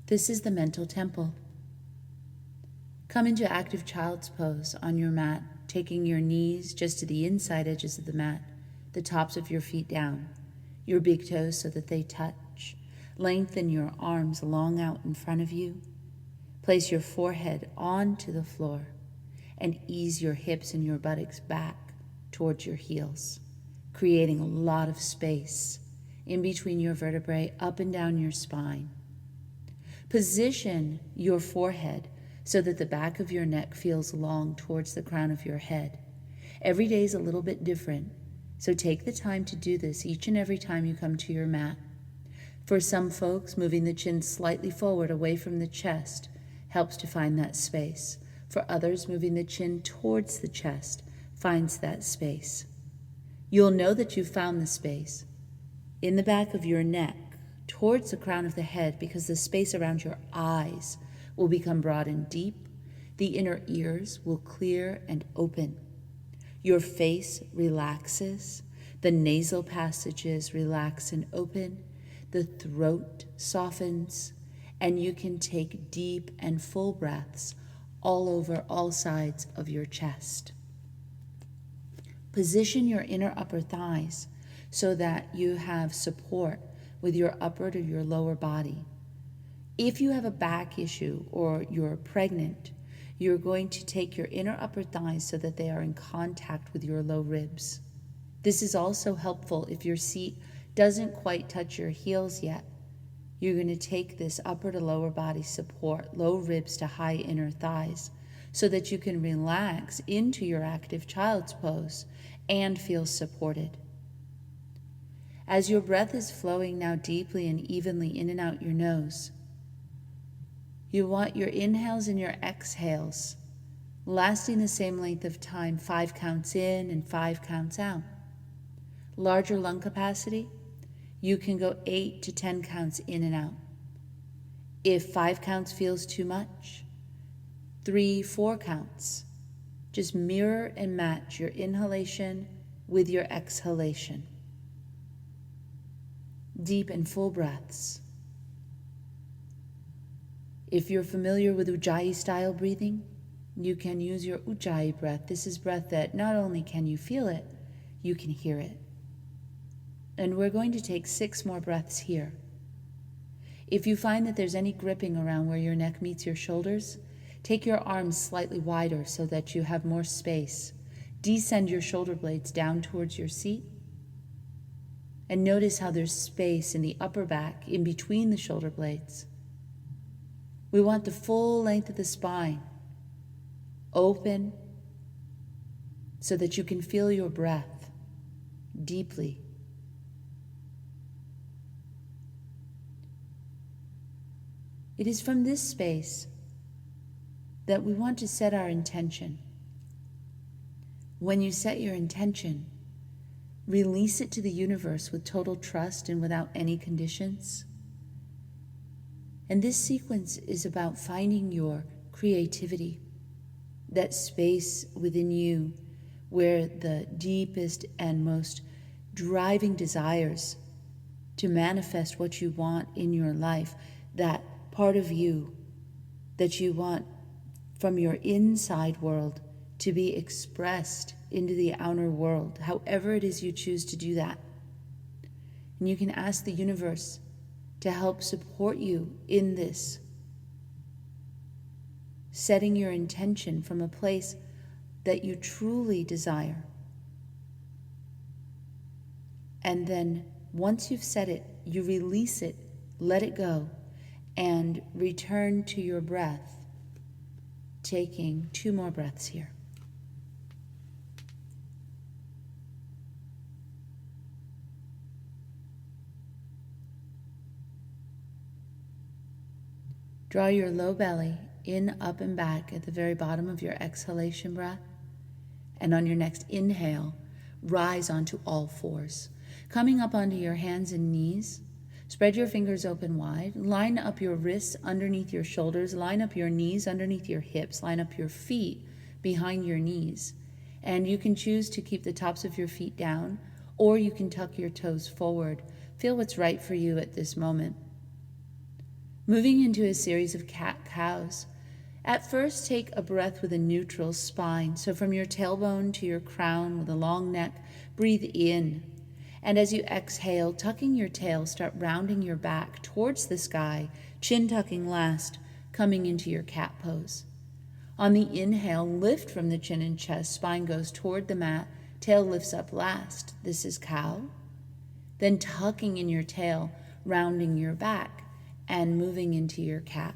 This is the mental temple. Come into active child's pose on your mat, taking your knees just to the inside edges of the mat, the tops of your feet down, your big toes so that they touch. Lengthen your arms long out in front of you. Place your forehead onto the floor and ease your hips and your buttocks back towards your heels, creating a lot of space in between your vertebrae, up and down your spine. Position your forehead so that the back of your neck feels long towards the crown of your head. Every day is a little bit different, so take the time to do this each and every time you come to your mat. For some folks, moving the chin slightly forward away from the chest helps to find that space. For others, moving the chin towards the chest finds that space. You'll know that you've found the space in the back of your neck, towards the crown of the head, because the space around your eyes will become broad and deep. The inner ears will clear and open. Your face relaxes. The nasal passages relax and open. The throat softens, and you can take deep and full breaths all over all sides of your chest. Position your inner upper thighs so that you have support with your upper to your lower body. If you have a back issue or you're pregnant, you're going to take your inner upper thighs so that they are in contact with your low ribs. This is also helpful if your seat doesn't quite touch your heels yet. You're going to take this upper to lower body support, low ribs to high inner thighs, so that you can relax into your active child's pose and feel supported. As your breath is flowing now deeply and evenly in and out your nose, you want your inhales and your exhales lasting the same length of time, 5 counts in and 5 counts out. Larger lung capacity, you can go 8 to 10 counts in and out. If 5 counts feels too much, 3, 4 counts. Just mirror and match your inhalation with your exhalation. Deep and full breaths. If you're familiar with Ujjayi style breathing, you can use your Ujjayi breath. This is breath that not only can you feel it, you can hear it. And we're going to take 6 more breaths here. If you find that there's any gripping around where your neck meets your shoulders, take your arms slightly wider so that you have more space. Descend your shoulder blades down towards your seat. And notice how there's space in the upper back in between the shoulder blades. We want the full length of the spine open so that you can feel your breath deeply. It is from this space that we want to set our intention. When you set your intention, release it to the universe with total trust and without any conditions. And this sequence is about finding your creativity, that space within you where the deepest and most driving desires to manifest what you want in your life, that part of you that you want from your inside world to be expressed into the outer world, however it is you choose to do that. And you can ask the universe to help support you in this, setting your intention from a place that you truly desire. And then once you've set it, you release it, let it go, and return to your breath, taking 2 more breaths here. Draw your low belly in, up, and back at the very bottom of your exhalation breath. And on your next inhale, rise onto all 4s. Coming up onto your hands and knees, spread your fingers open wide. Line up your wrists underneath your shoulders. Line up your knees underneath your hips. Line up your feet behind your knees. And you can choose to keep the tops of your feet down, or you can tuck your toes forward. Feel what's right for you at this moment. Moving into a series of cat-cows. At first, take a breath with a neutral spine. So from your tailbone to your crown with a long neck, breathe in. And as you exhale, tucking your tail, start rounding your back towards the sky, chin tucking last, coming into your cat pose. On the inhale, lift from the chin and chest, spine goes toward the mat, tail lifts up last. This is cow. Then tucking in your tail, rounding your back, and moving into your cat.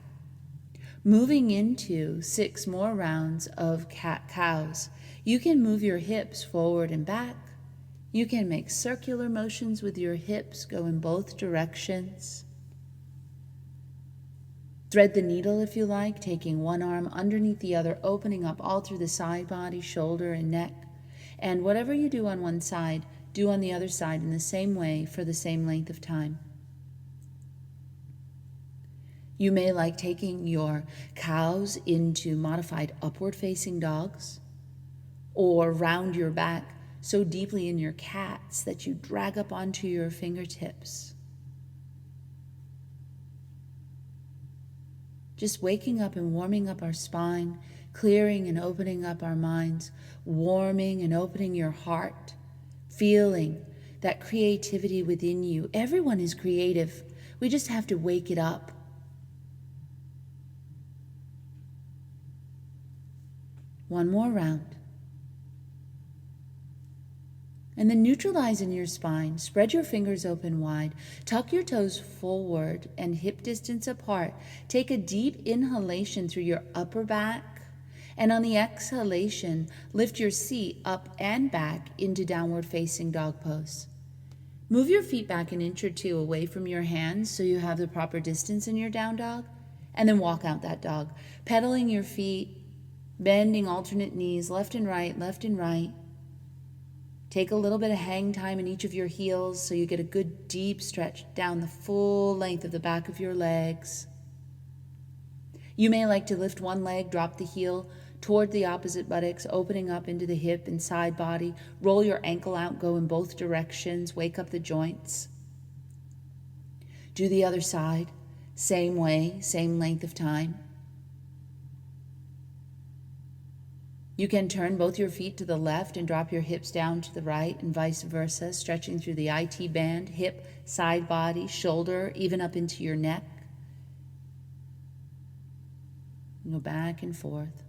Moving into 6 more rounds of cat-cows. You can move your hips forward and back. You can make circular motions with your hips, go in both directions. Thread the needle if you like, taking one arm underneath the other, opening up all through the side body, shoulder, and neck. And whatever you do on one side, do on the other side in the same way for the same length of time. You may like taking your cows into modified upward facing dogs, or round your back so deeply in your cats that you drag up onto your fingertips. Just waking up and warming up our spine, clearing and opening up our minds, warming and opening your heart, feeling that creativity within you. Everyone is creative. We just have to wake it up. One more round. And then neutralize in your spine. Spread your fingers open wide. Tuck your toes forward and hip distance apart. Take a deep inhalation through your upper back. And on the exhalation, lift your seat up and back into downward facing dog pose. Move your feet back an inch or two away from your hands so you have the proper distance in your down dog. And then walk out that dog. Pedaling your feet, bending alternate knees, left and right, left and right. Take a little bit of hang time in each of your heels so you get a good deep stretch down the full length of the back of your legs. You may like to lift one leg, drop the heel toward the opposite buttocks, opening up into the hip and side body. Roll your ankle out, go in both directions, wake up the joints. Do the other side, same way, same length of time. You can turn both your feet to the left and drop your hips down to the right and vice versa, stretching through the IT band, hip, side body, shoulder, even up into your neck. Go back and forth.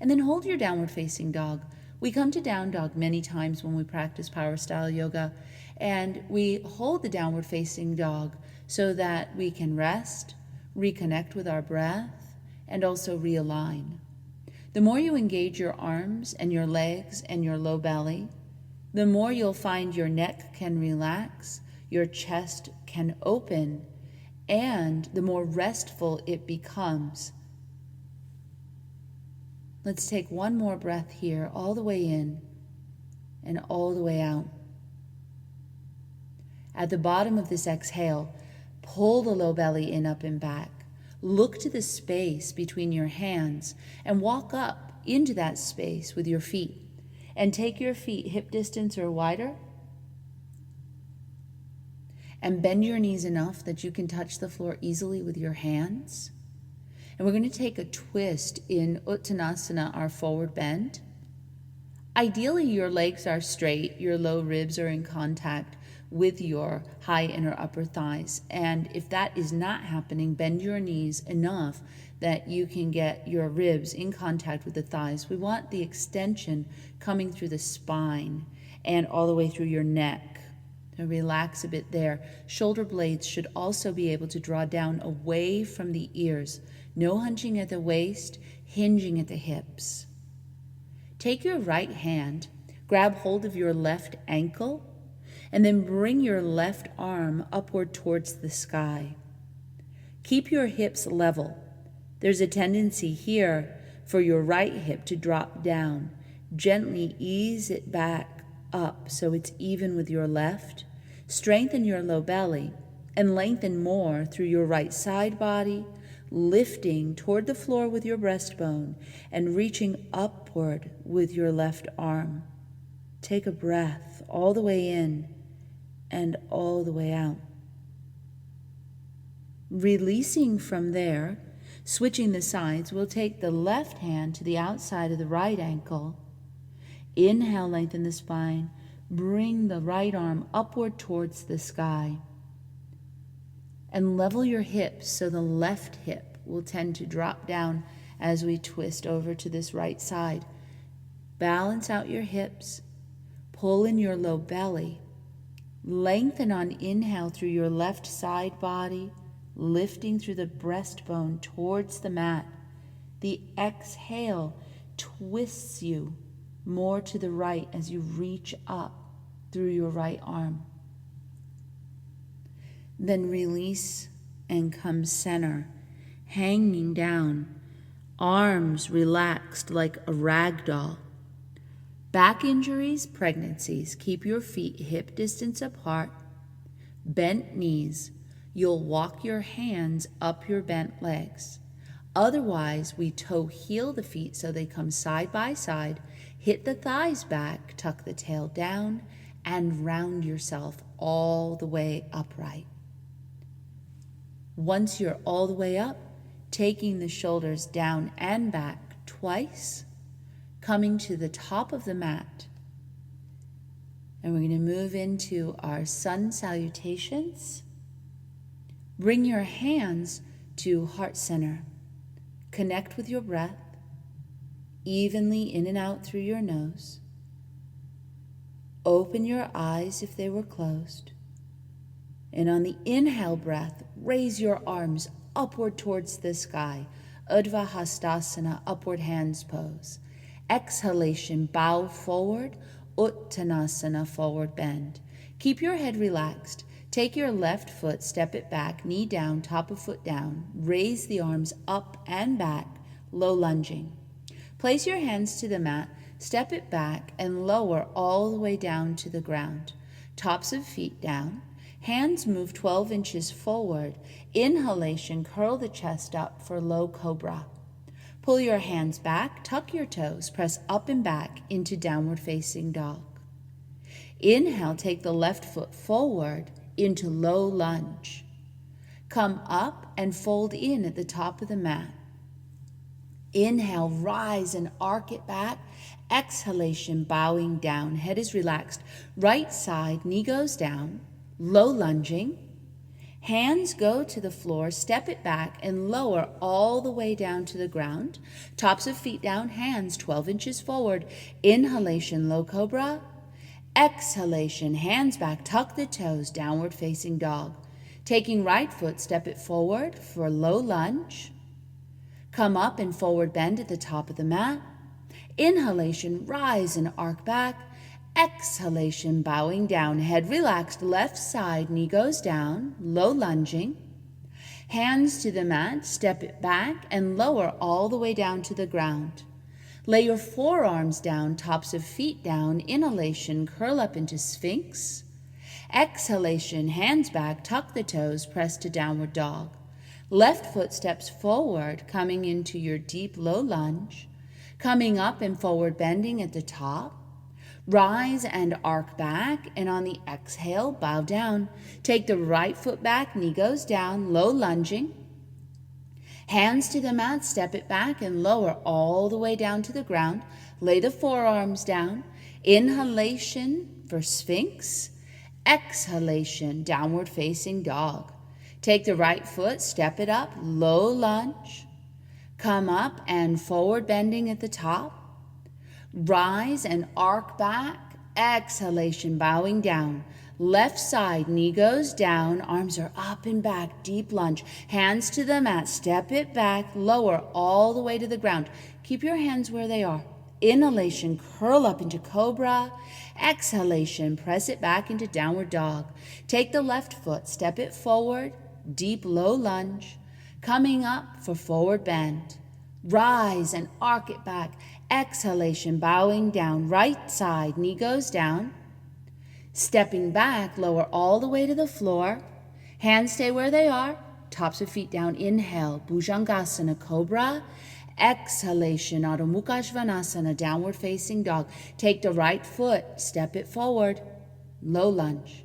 And then hold your downward facing dog. We come to down dog many times when we practice power style yoga, and we hold the downward facing dog so that we can rest, reconnect with our breath, and also realign. The more you engage your arms and your legs and your low belly, the more you'll find your neck can relax, your chest can open, and the more restful it becomes. Let's take one more breath here, all the way in and all the way out. At the bottom of this exhale, pull the low belly in, up and back. Look to the space between your hands and walk up into that space with your feet. And take your feet hip distance or wider. And bend your knees enough that you can touch the floor easily with your hands. And we're going to take a twist in Uttanasana, our forward bend. Ideally, your legs are straight, your low ribs are in contact with your high inner upper thighs. And if that is not happening, bend your knees enough that you can get your ribs in contact with the thighs. We want the extension coming through the spine and all the way through your neck. So relax a bit there. Shoulder blades should also be able to draw down away from the ears. No hunching at the waist, hinging at the hips. Take your right hand, grab hold of your left ankle, and then bring your left arm upward towards the sky. Keep your hips level. There's a tendency here for your right hip to drop down. Gently ease it back up so it's even with your left. Strengthen your low belly and lengthen more through your right side body, lifting toward the floor with your breastbone and reaching upward with your left arm. Take a breath all the way in and all the way out. Releasing from there, switching the sides, we'll take the left hand to the outside of the right ankle. Inhale, lengthen the spine. Bring the right arm upward towards the sky. And level your hips so the left hip will tend to drop down as we twist over to this right side. Balance out your hips. Pull in your low belly. Lengthen on inhale through your left side body, lifting through the breastbone towards the mat. The exhale twists you more to the right as you reach up through your right arm. Then release and come center, hanging down, arms relaxed like a rag doll. Back injuries, pregnancies, keep your feet hip distance apart. Bent knees, you'll walk your hands up your bent legs. Otherwise, we toe heel the feet so they come side by side, hit the thighs back, tuck the tail down, and round yourself all the way upright. Once you're all the way up, taking the shoulders down and back twice, coming to the top of the mat. And we're going to move into our sun salutations. Bring your hands to heart center. Connect with your breath, evenly in and out through your nose. Open your eyes if they were closed. And on the inhale breath, raise your arms upward towards the sky. Urdhva Hastasana, upward hands pose. Exhalation, bow forward. Uttanasana, forward bend. Keep your head relaxed. Take your left foot, step it back, knee down, top of foot down. Raise the arms up and back, low lunging. Place your hands to the mat, step it back, and lower all the way down to the ground. Tops of feet down. Hands move 12 inches forward. Inhalation, curl the chest up for low cobra. Pull your hands back, tuck your toes, press up and back into downward facing dog. Inhale, take the left foot forward into low lunge. Come up and fold in at the top of the mat. Inhale, rise and arc it back. Exhalation, bowing down. Head is relaxed. Right side, knee goes down. Low lunging. Hands go to the floor, step it back and lower all the way down to the ground. Tops of feet down, hands 12 inches forward. Inhalation, low cobra. Exhalation, hands back, tuck the toes, downward facing dog. Taking right foot, step it forward for low lunge. Come up and forward bend at the top of the mat. Inhalation, rise and arc back. Exhalation, bowing down, head relaxed, left side, knee goes down, low lunging. Hands to the mat, step it back and lower all the way down to the ground. Lay your forearms down, tops of feet down. Inhalation, curl up into Sphinx. Exhalation, hands back, tuck the toes, press to downward dog. Left foot steps forward, coming into your deep low lunge. Coming up and forward bending at the top. Rise and arc back, and on the exhale, bow down. Take the right foot back, knee goes down, low lunging. Hands to the mat, step it back and lower all the way down to the ground. Lay the forearms down. Inhalation for Sphinx. Exhalation, downward facing dog. Take the right foot, step it up, low lunge. Come up and forward bending at the top. Rise and arc back. Exhalation, bowing down. Left side, knee goes down, arms are up and back, deep lunge. Hands to the mat, step it back, lower all the way to the ground. Keep your hands where they are. Inhalation, curl up into cobra. Exhalation, press it back into downward dog. Take the left foot, step it forward, deep low lunge. Coming up for forward bend. Rise and arc it back. Exhalation, bowing down, right side, knee goes down. Stepping back, lower all the way to the floor. Hands stay where they are. Tops of feet down. Inhale, Bhujangasana, Cobra. Exhalation, Adho Mukha Svanasana, downward facing dog. Take the right foot, step it forward. Low lunge.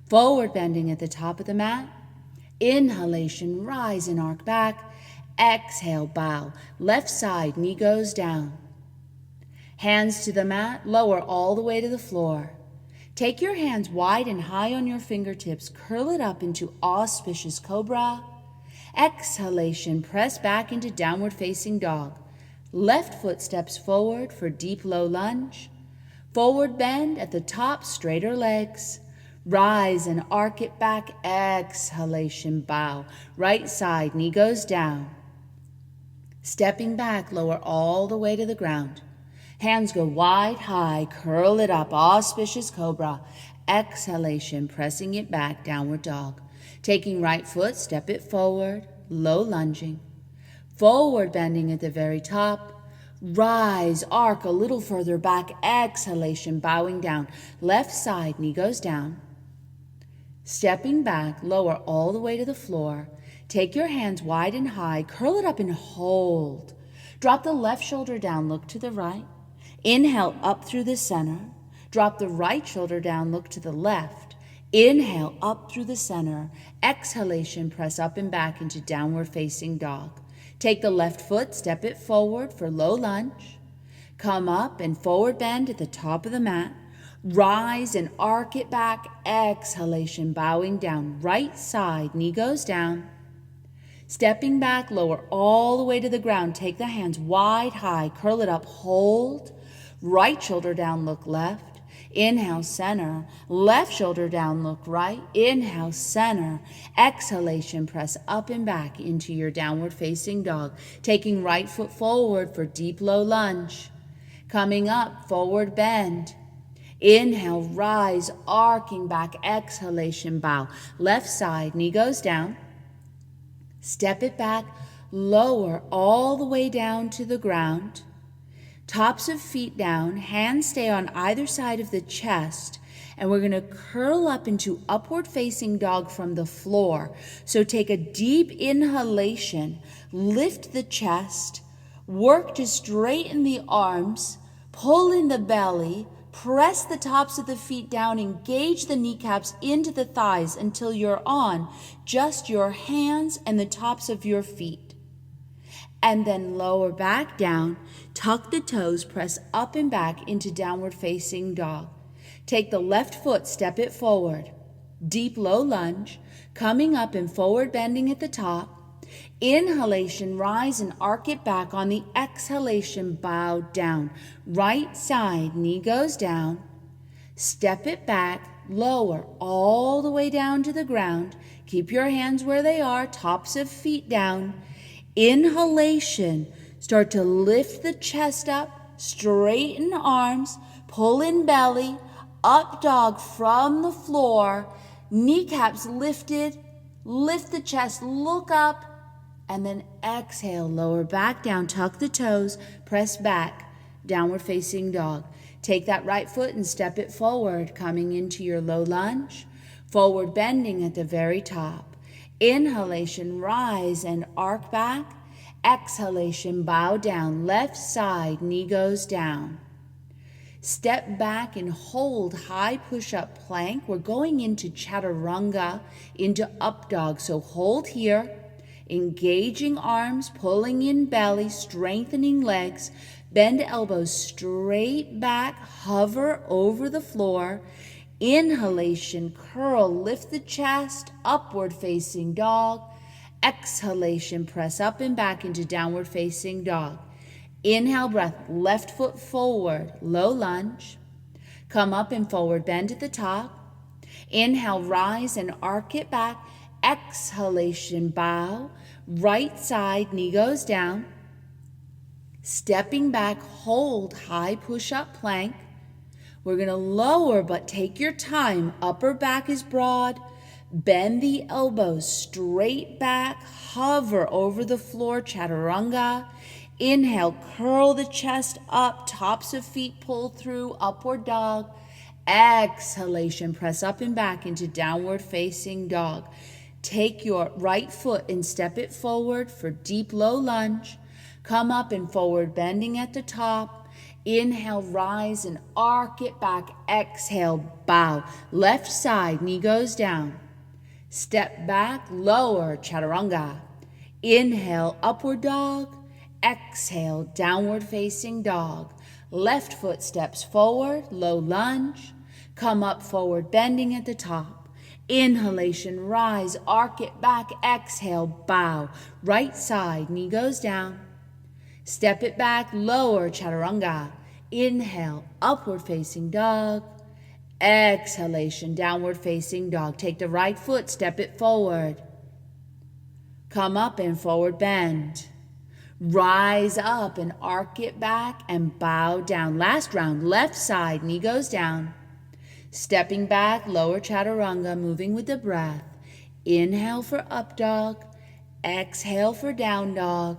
Forward bending at the top of the mat. Inhalation, rise and arc back. Exhale, bow. Left side, knee goes down. Hands to the mat, lower all the way to the floor. Take your hands wide and high on your fingertips. Curl it up into auspicious cobra. Exhalation, press back into downward facing dog. Left foot steps forward for deep low lunge. Forward bend at the top, straighter legs. Rise and arc it back. Exhalation, bow. Right side, knee goes down. Stepping back, lower all the way to the ground. Hands go wide, high, curl it up, auspicious cobra. Exhalation, pressing it back, downward dog. Taking right foot, step it forward, low lunging. Forward bending at the very top. Rise, arc a little further back. Exhalation, bowing down. Left side, knee goes down. Stepping back, lower all the way to the floor. Take your hands wide and high, curl it up and hold. Drop the left shoulder down, look to the right. Inhale up through the center. Drop the right shoulder down, look to the left. Inhale up through the center. Exhalation, press up and back into downward facing dog. Take the left foot, step it forward for low lunge. Come up and forward bend at the top of the mat. Rise and arc it back. Exhalation, bowing down. Right side, knee goes down. Stepping back, lower all the way to the ground. Take the hands wide, high, curl it up, hold. Right shoulder down, look left. Inhale, center. Left shoulder down, look right. Inhale, center. Exhalation, press up and back into your downward facing dog. Taking right foot forward for deep low lunge. Coming up, forward bend. Inhale, rise, arcing back. Exhalation, bow. Left side, knee goes down. Step it back, lower all the way down to the ground. Tops of feet down, hands stay on either side of the chest, and we're going to curl up into upward facing dog from the floor. So take a deep inhalation, lift the chest, work to straighten the arms, pull in the belly, press the tops of the feet down, engage the kneecaps into the thighs until you're on just your hands and the tops of your feet. And then lower back down, tuck the toes, press up and back into downward facing dog. Take the left foot, step it forward. Deep low lunge, coming up and forward bending at the top. Inhalation, rise and arc it back. On the exhalation, bow down. Right side, knee goes down. Step it back, lower all the way down to the ground. Keep your hands where they are, tops of feet down. Inhalation, start to lift the chest up, straighten arms, pull in belly, up dog from the floor, kneecaps lifted, lift the chest, look up, and then exhale, lower back down, tuck the toes, press back, downward facing dog. Take that right foot and step it forward, coming into your low lunge, forward bending at the very top. Inhalation, rise and arc back. Exhalation, bow down, left side, knee goes down. Step back and hold high push-up plank. We're going into chaturanga, into up dog. So hold here, engaging arms, pulling in belly, strengthening legs. Bend elbows straight back, hover over the floor. Inhalation, curl, lift the chest, upward facing dog. Exhalation, press up and back into downward facing dog. Inhale, breath, left foot forward, low lunge. Come up and forward bend at the top. Inhale, rise and arc it back. Exhalation, bow. Right side, knee goes down. Stepping back, hold high push-up plank. We're going to lower, but take your time. Upper back is broad. Bend the elbows straight back. Hover over the floor, chaturanga. Inhale, curl the chest up. Tops of feet pull through, upward dog. Exhalation, press up and back into downward facing dog. Take your right foot and step it forward for deep low lunge. Come up and forward bending at the top. Inhale, rise and arc it back. Exhale, bow. Left side, knee goes down. Step back, lower chaturanga. Inhale, upward dog. Exhale, downward facing dog. Left foot steps forward, low lunge. Come up forward, bending at the top. Inhalation, rise, arc it back. Exhale, bow. Right side, knee goes down. Step it back, lower chaturanga. Inhale, upward facing dog. Exhalation, downward facing dog. Take the right foot, step it forward. Come up and forward bend. Rise up and arc it back and bow down. Last round, left side, knee goes down. Stepping back, lower chaturanga, moving with the breath. Inhale for up dog. Exhale for down dog.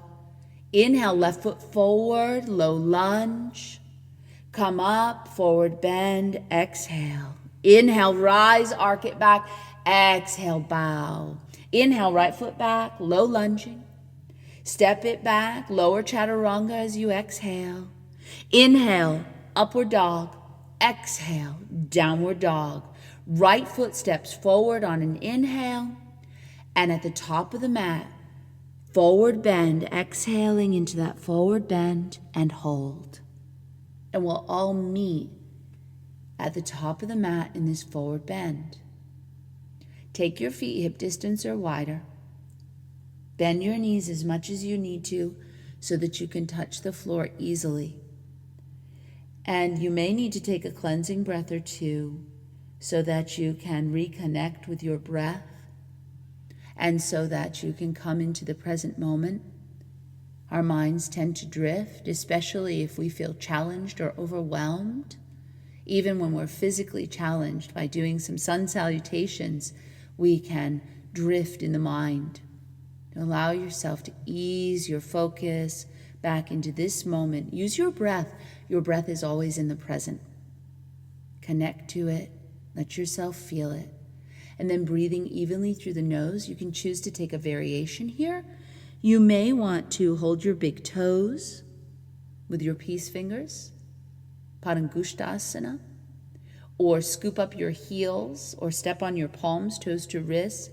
Inhale, left foot forward, low lunge. Come up, forward bend, exhale. Inhale, rise, arc it back. Exhale, bow. Inhale, right foot back, low lunging. Step it back, lower chaturanga as you exhale. Inhale, upward dog. Exhale, downward dog. Right foot steps forward on an inhale. And at the top of the mat, forward bend, exhaling into that forward bend and hold. And we'll all meet at the top of the mat in this forward bend. Take your feet hip distance or wider. Bend your knees as much as you need to so that you can touch the floor easily. And you may need to take a cleansing breath or two so that you can reconnect with your breath and so that you can come into the present moment. Our minds tend to drift, especially if we feel challenged or overwhelmed. Even when we're physically challenged by doing some sun salutations, we can drift in the mind. Allow yourself to ease your focus back into this moment. Use your breath. Your breath is always in the present. Connect to it. Let yourself feel it. And then breathing evenly through the nose, you can choose to take a variation here. You may want to hold your big toes with your peace fingers, Padangusthasana, or scoop up your heels or step on your palms, toes to wrists.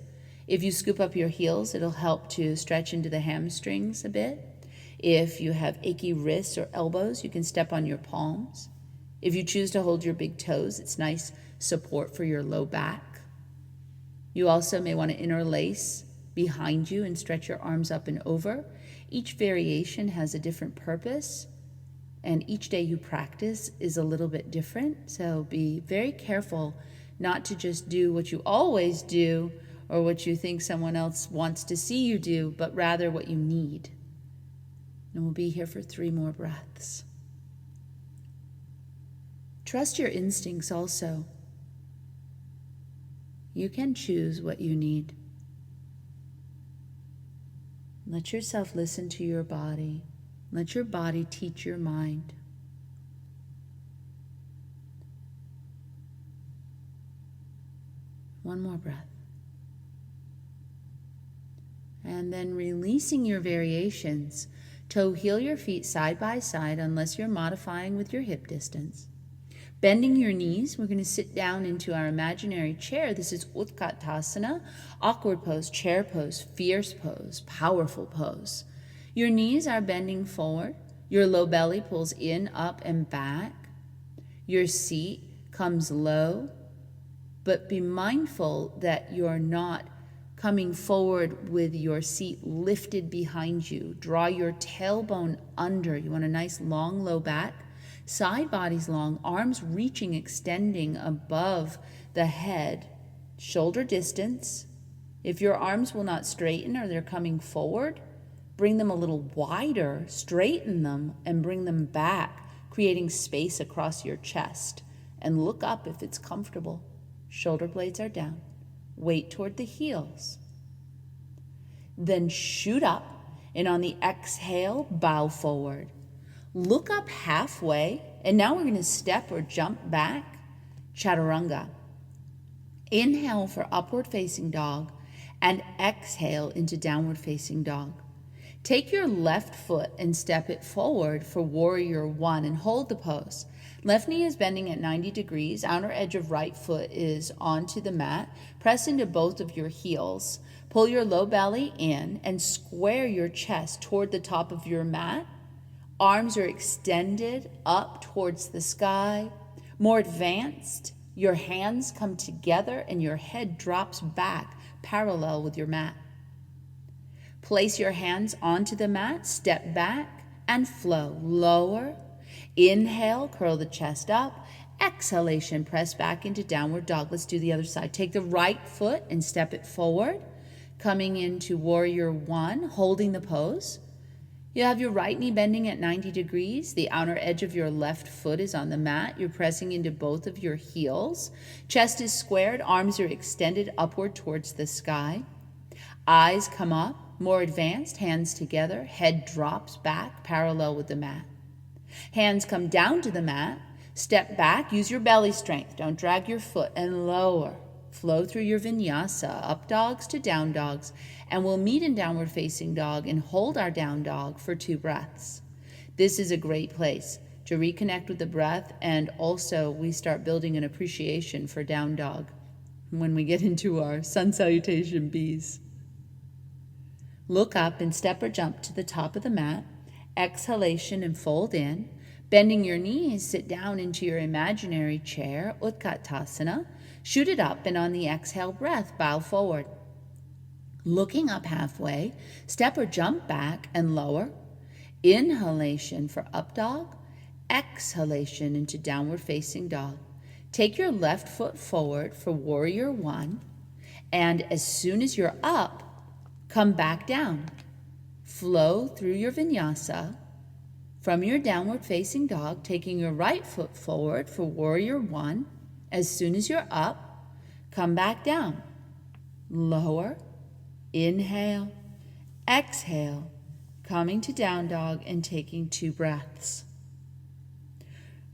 If you scoop up your heels, it'll help to stretch into the hamstrings a bit. If you have achy wrists or elbows, you can step on your palms. If you choose to hold your big toes, it's nice support for your low back. You also may want to interlace behind you and stretch your arms up and over. Each variation has a different purpose, and each day you practice is a little bit different. So be very careful not to just do what you always do or what you think someone else wants to see you do, but rather what you need. And we'll be here for 3 more breaths. Trust your instincts also. You can choose what you need. Let yourself listen to your body. Let your body teach your mind. One more breath. And then releasing your variations. Toe heel your feet side by side unless you're modifying with your hip distance. Bending your knees, we're going to sit down into our imaginary chair. This is Utkatasana, awkward pose, chair pose, fierce pose, powerful pose. Your knees are bending forward. Your low belly pulls in, up, and back. Your seat comes low, but be mindful that you're not coming forward with your seat lifted behind you. Draw your tailbone under. You want a nice long low back. Side body's long, arms reaching, extending above the head. Shoulder distance. If your arms will not straighten or they're coming forward, bring them a little wider, straighten them, and bring them back, creating space across your chest. And look up if it's comfortable. Shoulder blades are down. Weight toward the heels. Then shoot up, and on the exhale, bow forward. Look up halfway, and now we're going to step or jump back, chaturanga. Inhale for upward facing dog, and exhale into downward facing dog. Take your left foot and step it forward for warrior 1 and hold the pose. Left knee is bending at 90 degrees. Outer edge of right foot is onto the mat. Press into both of your heels. Pull your low belly in and square your chest toward the top of your mat. Arms are extended up towards the sky. More advanced, your hands come together and your head drops back parallel with your mat. Place your hands onto the mat, step back and flow. Lower. Inhale, curl the chest up. Exhalation, press back into downward dog. Let's do the other side. Take the right foot and step it forward. Coming into warrior one, holding the pose. You have your right knee bending at 90 degrees. The outer edge of your left foot is on the mat. You're pressing into both of your heels. Chest is squared. Arms are extended upward towards the sky. Eyes come up. More advanced, hands together. Head drops back parallel with the mat. Hands come down to the mat. Step back. Use your belly strength. Don't drag your foot, and lower. Flow through your vinyasa, up dogs to down dogs, and we'll meet in downward facing dog and hold our down dog for 2 breaths. This is a great place to reconnect with the breath, and also we start building an appreciation for down dog when we get into our sun salutation bees. Look up and step or jump to the top of the mat. Exhalation and fold in. Bending your knees, sit down into your imaginary chair, Utkatasana. Shoot it up, and on the exhale breath, bow forward. Looking up halfway, step or jump back and lower. Inhalation for up dog. Exhalation into downward facing dog. Take your left foot forward for warrior one, and as soon as you're up, come back down. Flow through your vinyasa from your downward facing dog, taking your right foot forward for warrior one. As soon as you're up, come back down. Lower, inhale, exhale, coming to down dog and taking 2 breaths.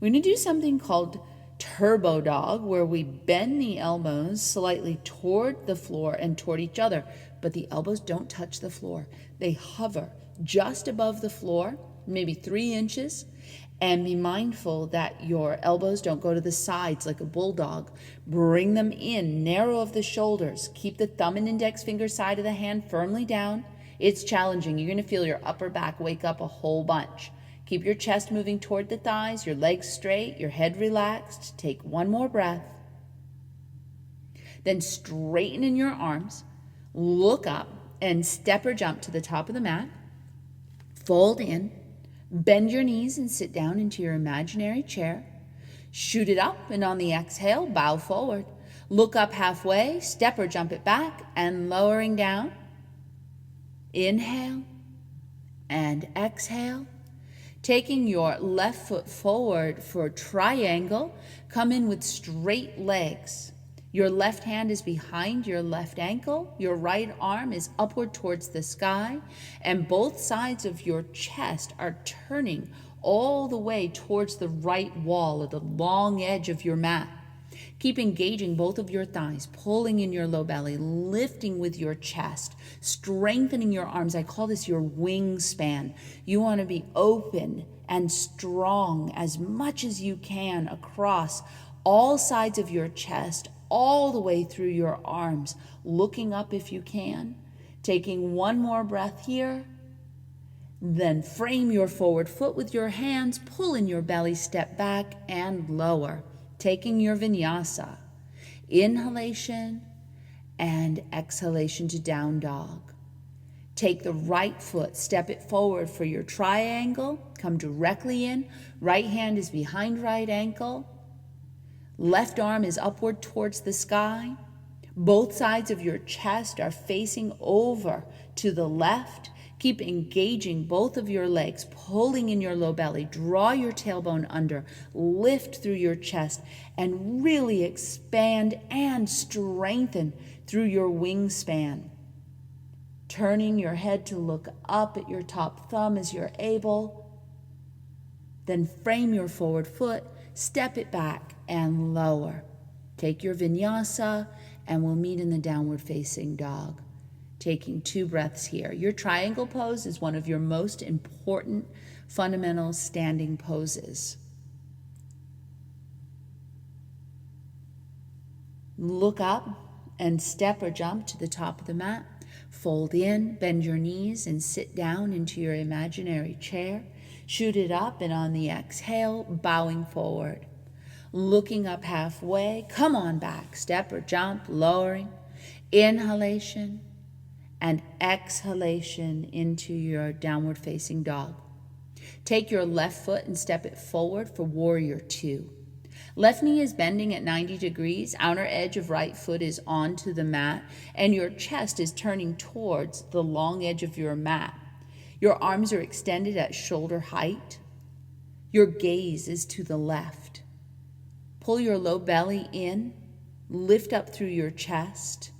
We're going to do something called turbo dog, where we bend the elbows slightly toward the floor and toward each other, but the elbows don't touch the floor. They hover just above the floor, maybe 3 inches, and be mindful that your elbows don't go to the sides like a bulldog. Bring them in, narrow of the shoulders. Keep the thumb and index finger side of the hand firmly down. It's challenging. You're going to feel your upper back wake up a whole bunch. Keep your chest moving toward the thighs, your legs straight, your head relaxed. Take 1 more breath. Then straighten in your arms. Look up and step or jump to the top of the mat. Fold in. Bend your knees and sit down into your imaginary chair. Shoot it up, and on the exhale, bow forward. Look up halfway, step or jump it back, and lowering down. Inhale and exhale. Taking your left foot forward for triangle, come in with straight legs. Your left hand is behind your left ankle. Your right arm is upward towards the sky, and both sides of your chest are turning all the way towards the right wall or the long edge of your mat. Keep engaging both of your thighs, pulling in your low belly, lifting with your chest, strengthening your arms. I call this your wingspan. You want to be open and strong as much as you can across all sides of your chest, all the way through your arms, looking up if you can. Taking 1 more breath here. Then frame your forward foot with your hands, pull in your belly, step back and lower. Taking your vinyasa. Inhalation and exhalation to down dog. Take the right foot, step it forward for your triangle. Come directly in. Right hand is behind right ankle. Left arm is upward towards the sky. Both sides of your chest are facing over to the left. Keep engaging both of your legs, pulling in your low belly. Draw your tailbone under, lift through your chest, and really expand and strengthen through your wingspan. Turning your head to look up at your top thumb as you're able. Then frame your forward foot, step it back and lower. Take your vinyasa, and we'll meet in the downward facing dog. Taking 2 breaths here. Your triangle pose is one of your most important fundamental standing poses. Look up and step or jump to the top of the mat. Fold in, bend your knees, and sit down into your imaginary chair. Shoot it up, and on the exhale, bowing forward. Looking up halfway, come on back, step or jump, lowering. Inhalation and exhalation into your downward facing dog. Take your left foot and step it forward for warrior two. Left knee is bending at 90 degrees, outer edge of right foot is onto the mat, and your chest is turning towards the long edge of your mat. Your arms are extended at shoulder height. Your gaze is to the left. Pull your low belly in, lift up through your chest.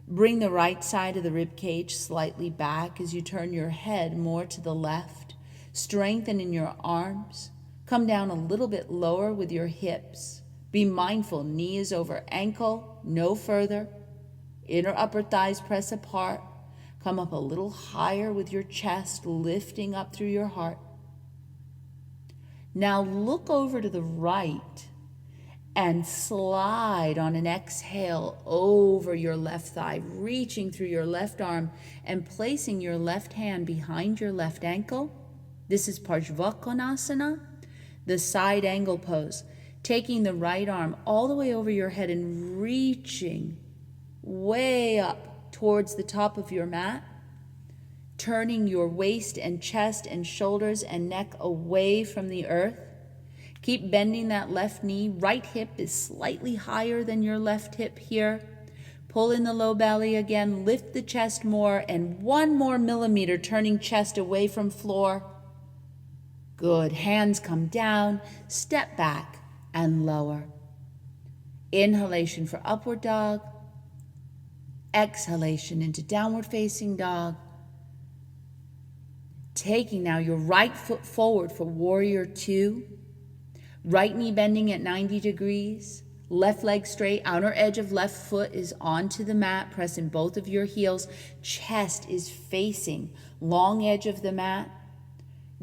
Bring the right side of the rib cage slightly back as you turn your head more to the left. Strengthen in your arms. Come down a little bit lower with your hips. Be mindful, knee is over ankle, no further. Inner upper thighs press apart. Come up a little higher with your chest, lifting up through your heart. Now look over to the right and slide on an exhale over your left thigh, reaching through your left arm and placing your left hand behind your left ankle. This is Parsvakonasana, the side angle pose. Taking the right arm all the way over your head and reaching way up towards the top of your mat, turning your waist and chest and shoulders and neck away from the earth. Keep bending that left knee. Right hip is slightly higher than your left hip here. Pull in the low belly again, lift the chest more, and 1 more millimeter, turning chest away from floor. Good. Hands come down, step back, and lower. Inhalation for upward dog. Exhalation into downward facing dog. Taking now your right foot forward for warrior two. Right knee bending at 90 degrees. Left leg straight. Outer edge of left foot is onto the mat, pressing both of your heels. Chest is facing long edge of the mat.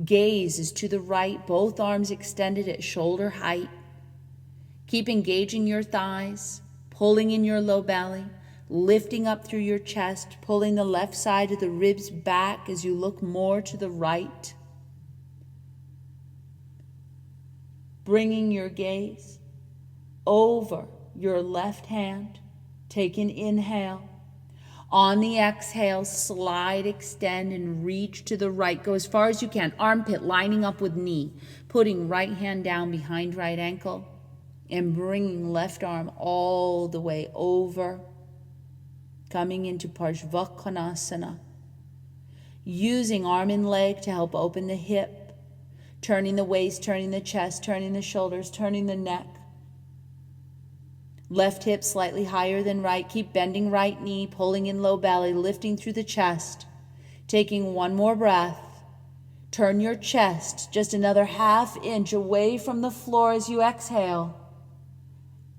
Gaze is to the right, both arms extended at shoulder height. Keep engaging your thighs, pulling in your low belly, lifting up through your chest, pulling the left side of the ribs back as you look more to the right. Bringing your gaze over your left hand. Take an inhale. On the exhale, slide, extend, and reach to the right. Go as far as you can. Armpit lining up with knee. Putting right hand down behind right ankle. And bringing left arm all the way over. Coming into Parsvakonasana. Using arm and leg to help open the hip. Turning the waist, turning the chest, turning the shoulders, turning the neck. Left hip slightly higher than right. Keep bending right knee, pulling in low belly, lifting through the chest. Taking 1 more breath. Turn your chest just another ½ inch away from the floor as you exhale.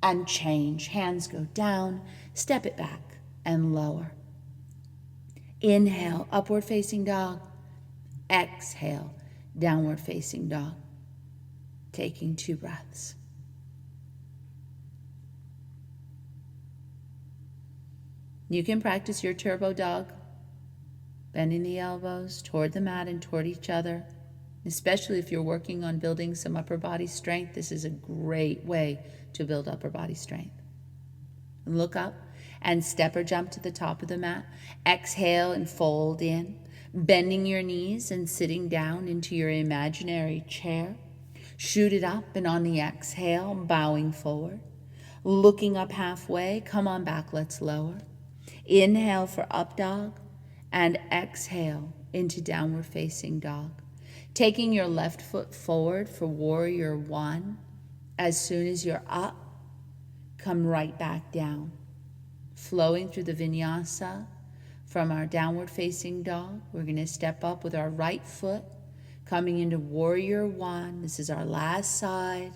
And change. Hands go down, step it back, and lower. Inhale, upward facing dog. Exhale, downward facing dog. Taking 2 breaths. You can practice your turbo dog, bending the elbows toward the mat and toward each other. Especially if you're working on building some upper body strength, this is a great way to build upper body strength. Look up and step or jump to the top of the mat. Exhale and fold in, bending your knees and sitting down into your imaginary chair. Shoot it up, and on the exhale, bowing forward. Looking up halfway, come on back, let's lower. Inhale for up dog, and exhale into downward facing dog. Taking your left foot forward for warrior one. As soon as you're up, come right back down. Flowing through the vinyasa from our downward facing dog, we're going to step up with our right foot, coming into warrior one. This is our last side.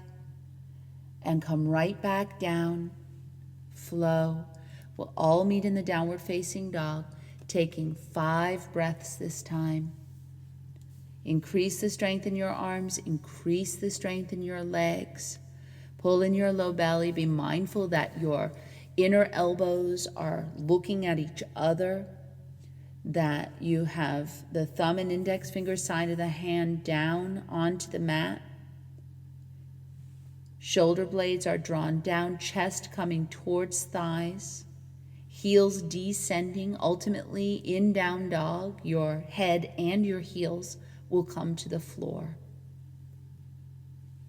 And come right back down. Flow. We'll all meet in the downward facing dog, taking 5 breaths this time. Increase the strength in your arms, increase the strength in your legs. Pull in your low belly. Be mindful that your inner elbows are looking at each other, that you have the thumb and index finger side of the hand down onto the mat. Shoulder blades are drawn down, chest coming towards thighs, heels descending, ultimately in down dog. Your head and your heels will come to the floor.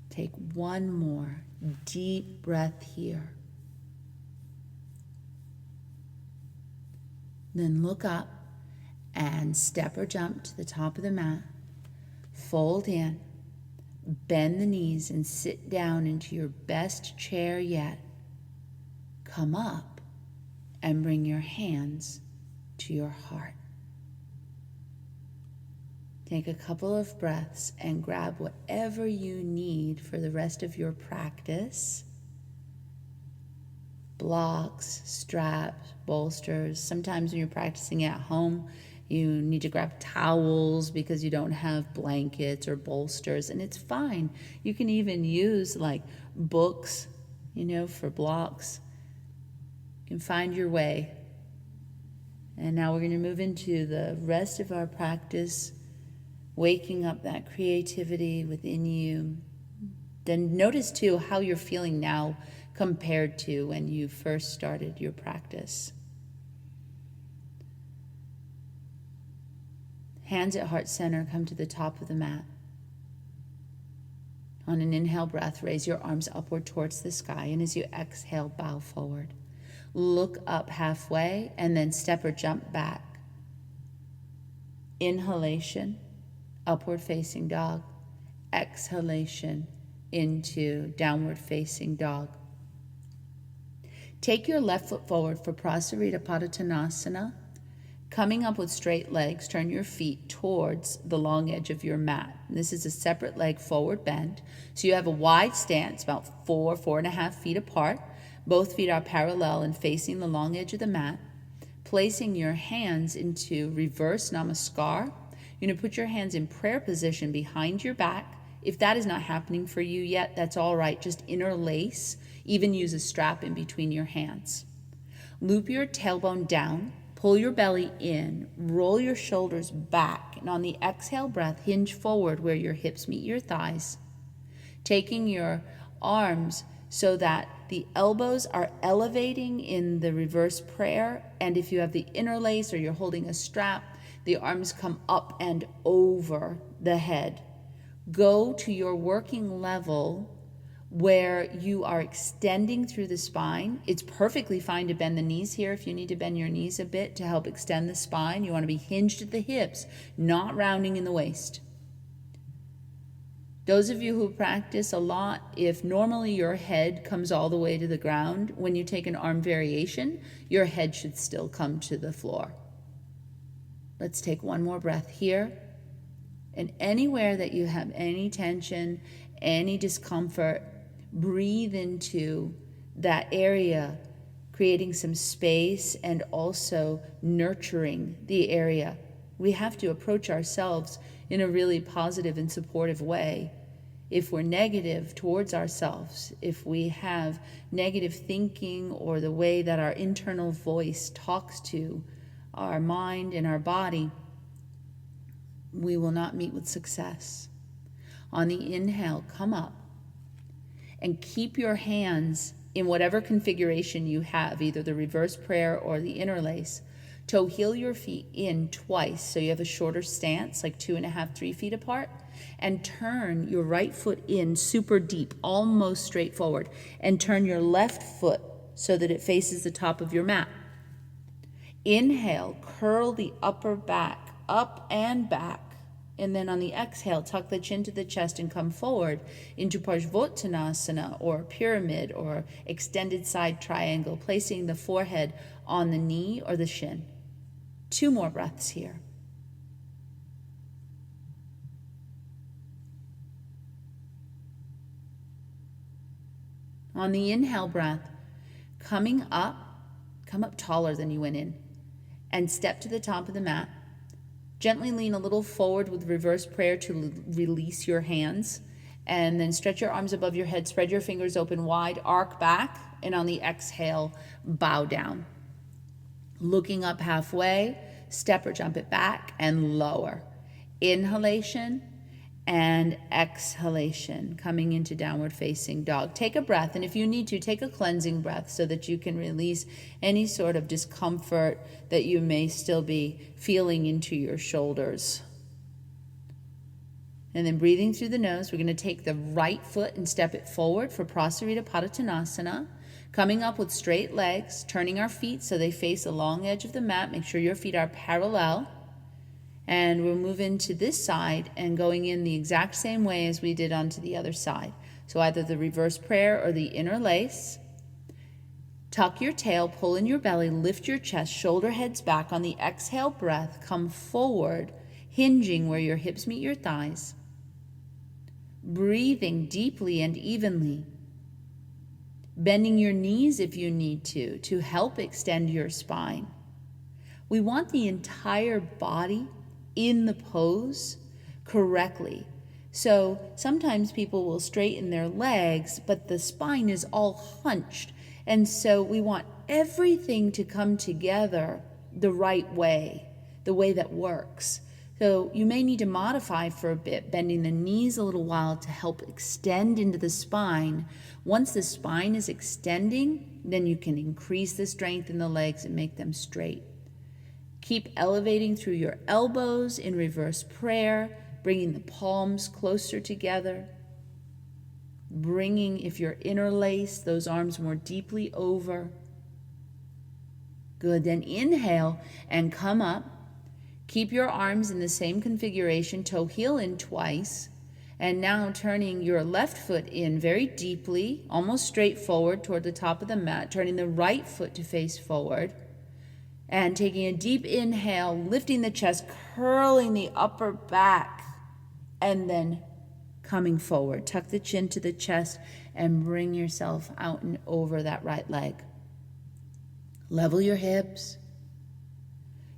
Take one more deep breath here. Then look up and step or jump to the top of the mat. Fold in, bend the knees and sit down into your best chair yet. Come up and bring your hands to your heart. Take a couple of breaths and grab whatever you need for the rest of your practice. Blocks, straps, bolsters. Sometimes when you're practicing at home, you need to grab towels because you don't have blankets or bolsters, and it's fine. You can even use like books, for blocks. You can find your way. And now we're going to move into the rest of our practice, waking up that creativity within you. Then notice too how you're feeling now compared to when you first started your practice. Hands at heart center, come to the top of the mat. On an inhale breath, raise your arms upward towards the sky, and as you exhale, bow forward. Look up halfway, and then step or jump back. Inhalation, upward facing dog. Exhalation into downward facing dog. Take your left foot forward for Prasarita Padottanasana. Coming up with straight legs, turn your feet towards the long edge of your mat. And this is a separate leg forward bend. So you have a wide stance, about 4.5 feet apart. Both feet are parallel and facing the long edge of the mat. Placing your hands into reverse namaskar. You're going to put your hands in prayer position behind your back. If that is not happening for you yet, that's all right. Just interlace. Even use a strap in between your hands. Loop your tailbone down. Pull your belly in, roll your shoulders back, and on the exhale breath, hinge forward where your hips meet your thighs. Taking your arms so that the elbows are elevating in the reverse prayer, and if you have the interlace or you're holding a strap, the arms come up and over the head. Go to your working level where you are extending through the spine. It's perfectly fine to bend the knees here if you need to bend your knees a bit to help extend the spine. You want to be hinged at the hips, not rounding in the waist. Those of you who practice a lot, if normally your head comes all the way to the ground, when you take an arm variation, your head should still come to the floor. Let's take one more breath here. And anywhere that you have any tension, any discomfort, breathe into that area, creating some space and also nurturing the area. We have to approach ourselves in a really positive and supportive way. If we're negative towards ourselves, if we have negative thinking or the way that our internal voice talks to our mind and our body, we will not meet with success. On the inhale, come up and keep your hands in whatever configuration you have, either the reverse prayer or the interlace. Toe heel your feet in twice, so you have a shorter stance, like 2.5, 3 feet apart, and turn your right foot in super deep, almost straight forward, and turn your left foot so that it faces the top of your mat. Inhale, curl the upper back, up and back. And then on the exhale, tuck the chin to the chest and come forward into Parsvottanasana or pyramid or extended side triangle, placing the forehead on the knee or the shin. 2 more breaths here. On the inhale breath, come up taller than you went in, and step to the top of the mat. Gently lean a little forward with reverse prayer to release your hands, and then stretch your arms above your head, spread your fingers open wide, arc back, And on the exhale, bow down. Looking up halfway, step or jump it back and lower. Inhalation and exhalation, coming into downward facing dog. Take a breath, and if you need to, take a cleansing breath so that you can release any sort of discomfort that you may still be feeling into your shoulders. And then breathing through the nose, we're going to take the right foot and step it forward for Prasarita Padottanasana. Coming up with straight legs, turning our feet so they face the long edge of the mat. Make sure your feet are parallel. And we'll move into this side and going in the exact same way as we did onto the other side. So either the reverse prayer or the interlace. Tuck your tail, pull in your belly, lift your chest, shoulder heads back. On the exhale breath, come forward, hinging where your hips meet your thighs. Breathing deeply and evenly. Bending your knees if you need to help extend your spine. We want the entire body in the pose correctly. So sometimes people will straighten their legs, but the spine is all hunched. And so we want everything to come together the right way, the way that works. So you may need to modify for a bit, bending the knees a little while to help extend into the spine. Once the spine is extending, then you can increase the strength in the legs and make them straight. Keep elevating through your elbows in reverse prayer, bringing the palms closer together. Bringing, if you're interlaced, those arms more deeply over. Good, then inhale and come up. Keep your arms in the same configuration, toe heel in twice. And now turning your left foot in very deeply, almost straight forward toward the top of the mat, turning the right foot to face forward. And taking a deep inhale, lifting the chest, curling the upper back, and then coming forward. Tuck the chin to the chest and bring yourself out and over that right leg. Level your hips.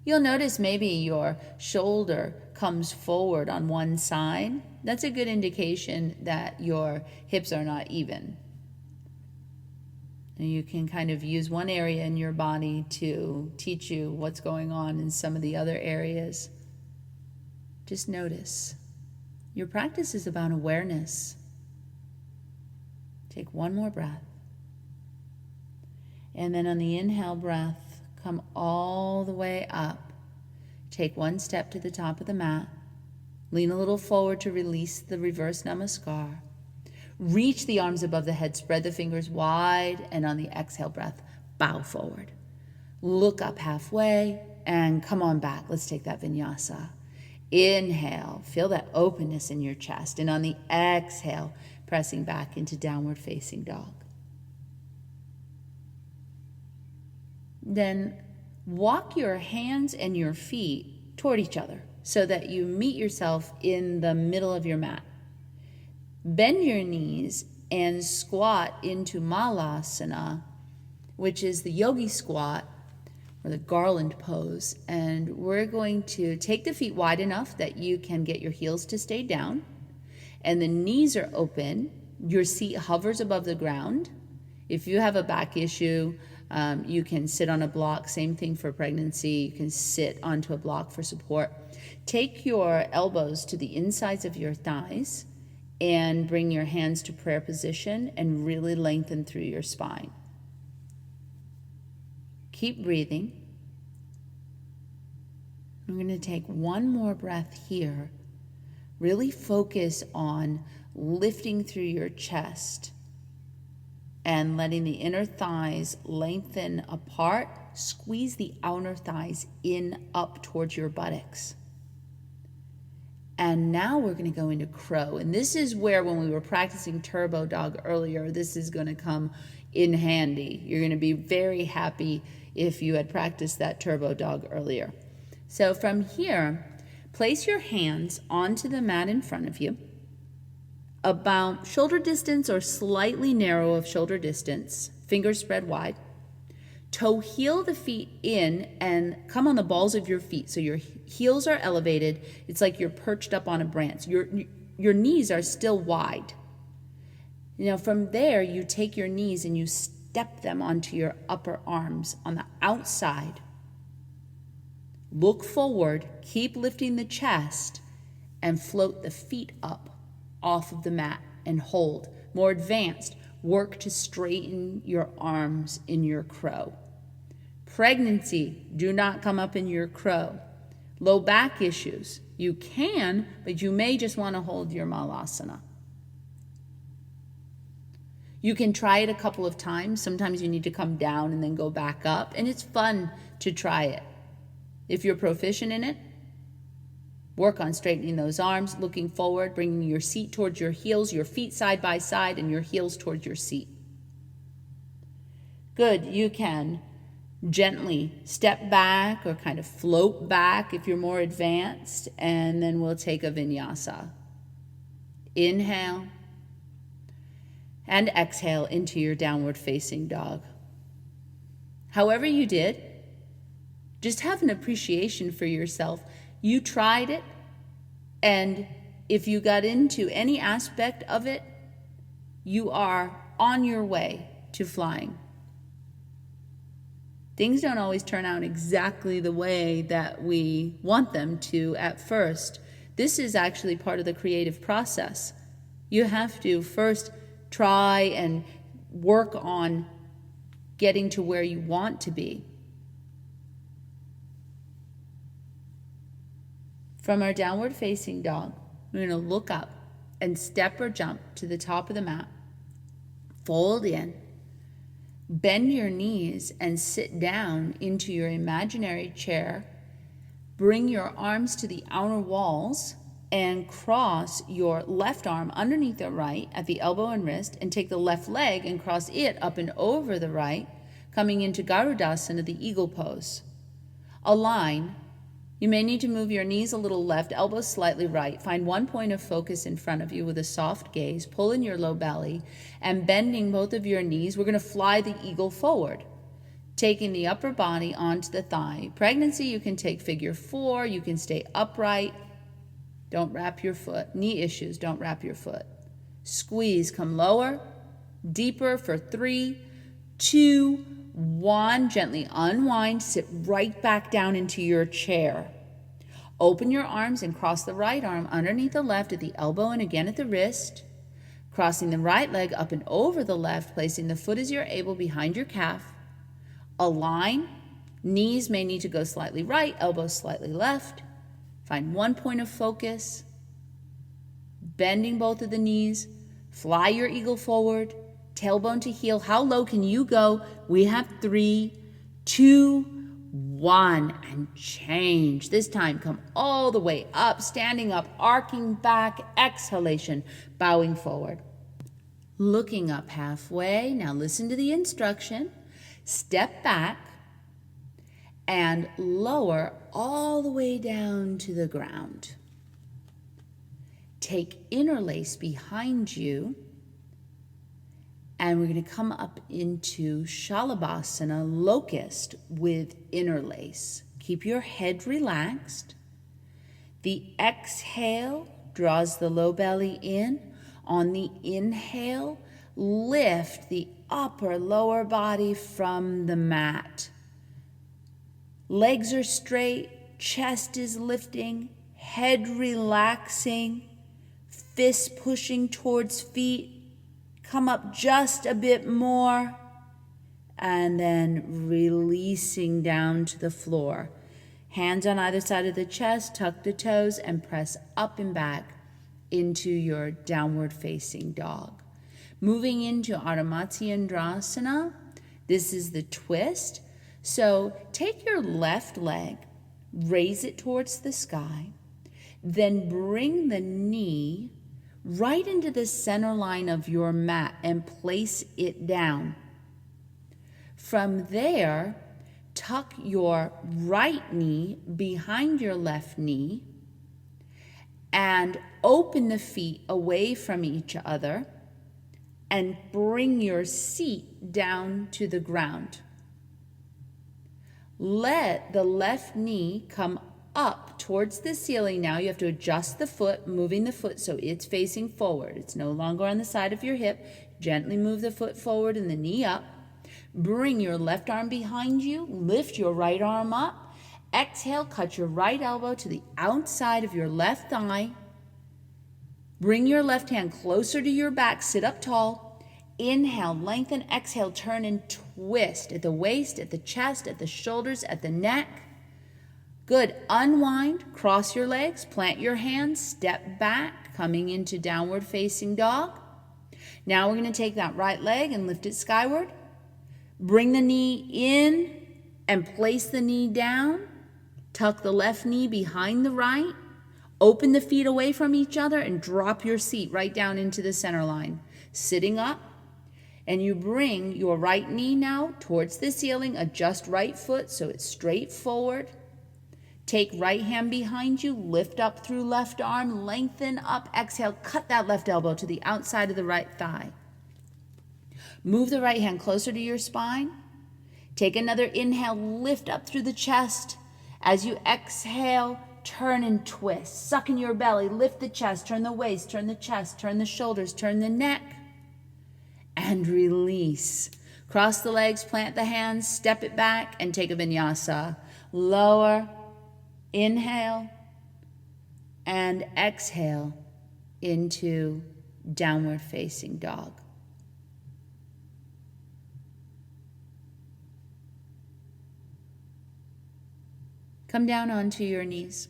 You'll notice maybe your shoulder comes forward on one side. That's a good indication that your hips are not even. And you can kind of use one area in your body to teach you what's going on in some of the other areas. Just notice. Your practice is about awareness. Take one more breath. And then on the inhale breath, come all the way up. Take one step to the top of the mat. Lean a little forward to release the reverse namaskar. Reach the arms above the head, spread the fingers wide, and on the exhale breath, bow forward. Look up halfway and come on back. Let's take that vinyasa. Inhale, feel that openness in your chest. And on the exhale, pressing back into downward facing dog. Then walk your hands and your feet toward each other so that you meet yourself in the middle of your mat. Bend your knees and squat into malasana, which is the yogi squat or the garland pose. And we're going to take the feet wide enough that you can get your heels to stay down. And the knees are open. Your seat hovers above the ground. If you have a back issue, you can sit on a block. Same thing for pregnancy. You can sit onto a block for support. Take your elbows to the insides of your thighs and bring your hands to prayer position and really lengthen through your spine. Keep breathing. We're going to take one more breath here. Really focus on lifting through your chest and letting the inner thighs lengthen apart. Squeeze the outer thighs in up towards your buttocks. And now we're going to go into crow. And this is where, when we were practicing turbo dog earlier, this is going to come in handy. You're going to be very happy if you had practiced that turbo dog earlier. So from here, place your hands onto the mat in front of you, about shoulder distance or slightly narrow of shoulder distance, fingers spread wide. Toe heel the feet in and come on the balls of your feet. So your heels are elevated. It's like you're perched up on a branch. Your knees are still wide. Now from there, you take your knees and you step step them onto your upper arms on the outside. Look forward, keep lifting the chest, and float the feet up off of the mat and hold. More advanced, work to straighten your arms in your crow. Pregnancy, do not come up in your crow. Low back issues, you can, but you may just want to hold your malasana. You can try it a couple of times. Sometimes you need to come down and then go back up, and it's fun to try it. If you're proficient in it, work on straightening those arms, looking forward, bringing your seat towards your heels, your feet side by side, and your heels towards your seat. Good, you can gently step back or kind of float back if you're more advanced, and then we'll take a vinyasa. Inhale and exhale into your downward facing dog. However you did, just have an appreciation for yourself. You tried it, and if you got into any aspect of it, you are on your way to flying. Things don't always turn out exactly the way that we want them to at first. This is actually part of the creative process. You have to first try and work on getting to where you want to be. From our downward facing dog, we're going to look up and step or jump to the top of the mat. Fold in. Bend your knees and sit down into your imaginary chair. Bring your arms to the outer walls and cross your left arm underneath the right at the elbow and wrist, and take the left leg and cross it up and over the right, coming into Garudasana, the eagle pose. Align. You may need to move your knees a little left, elbows slightly right. Find one point of focus in front of you with a soft gaze. Pull in your low belly and bending both of your knees, we're going to fly the eagle forward, taking the upper body onto the thigh. Pregnancy, you can take figure 4. You can stay upright. Don't wrap your foot. Knee issues, don't wrap your foot. Squeeze, come lower, deeper for 3, 2, 1, gently unwind, sit right back down into your chair. Open your arms and cross the right arm underneath the left at the elbow and again at the wrist. Crossing the right leg up and over the left, placing the foot as you're able behind your calf. Align. Knees may need to go slightly right, elbows slightly left. Find one point of focus. Bending both of the knees. Fly your eagle forward. Tailbone to heel. How low can you go? We have 3, 2, 1, and change. This time, come all the way up, standing up, arcing back, exhalation, bowing forward. Looking up halfway. Now listen to the instruction. Step back and lower all the way down to the ground. Take interlace behind you. And we're going to come up into Shalabhasana, locust with interlace. Keep your head relaxed. The exhale draws the low belly in. On the inhale, lift the upper lower body from the mat. Legs are straight, chest is lifting, head relaxing, fists pushing towards feet. Come up just a bit more, and then releasing down to the floor. Hands on either side of the chest, tuck the toes, and press up and back into your downward facing dog. Moving into Ardha Matsyendrasana, this is the twist. So take your left leg, raise it towards the sky, then bring the knee right into the center line of your mat and place it down. From there, tuck your right knee behind your left knee and open the feet away from each other and bring your seat down to the ground. Let the left knee come up towards the ceiling. Now you have to adjust the foot, moving the foot so it's facing forward. It's no longer on the side of your hip. Gently move the foot forward and the knee up. Bring your left arm behind you. Lift your right arm up. Exhale, cut your right elbow to the outside of your left thigh. Bring your left hand closer to your back. Sit up tall. Inhale, lengthen. Exhale, turn and twist at the waist, at the chest, at the shoulders, at the neck. Good. Unwind. Cross your legs. Plant your hands. Step back, coming into downward facing dog. Now we're going to take that right leg and lift it skyward. Bring the knee in and place the knee down. Tuck the left knee behind the right. Open the feet away from each other and drop your seat right down into the center line. Sitting up, and you bring your right knee now towards the ceiling. Adjust right foot so it's straight forward. Take right hand behind you, lift up through left arm, lengthen up, exhale, cut that left elbow to the outside of the right thigh. Move the right hand closer to your spine. Take another inhale, lift up through the chest. As you exhale, turn and twist. Suck in your belly, lift the chest, turn the waist, turn the chest, turn the shoulders, turn the neck, and release. Cross the legs, plant the hands, step it back, and take a vinyasa. Lower, inhale, and exhale into downward facing dog. Come down onto your knees.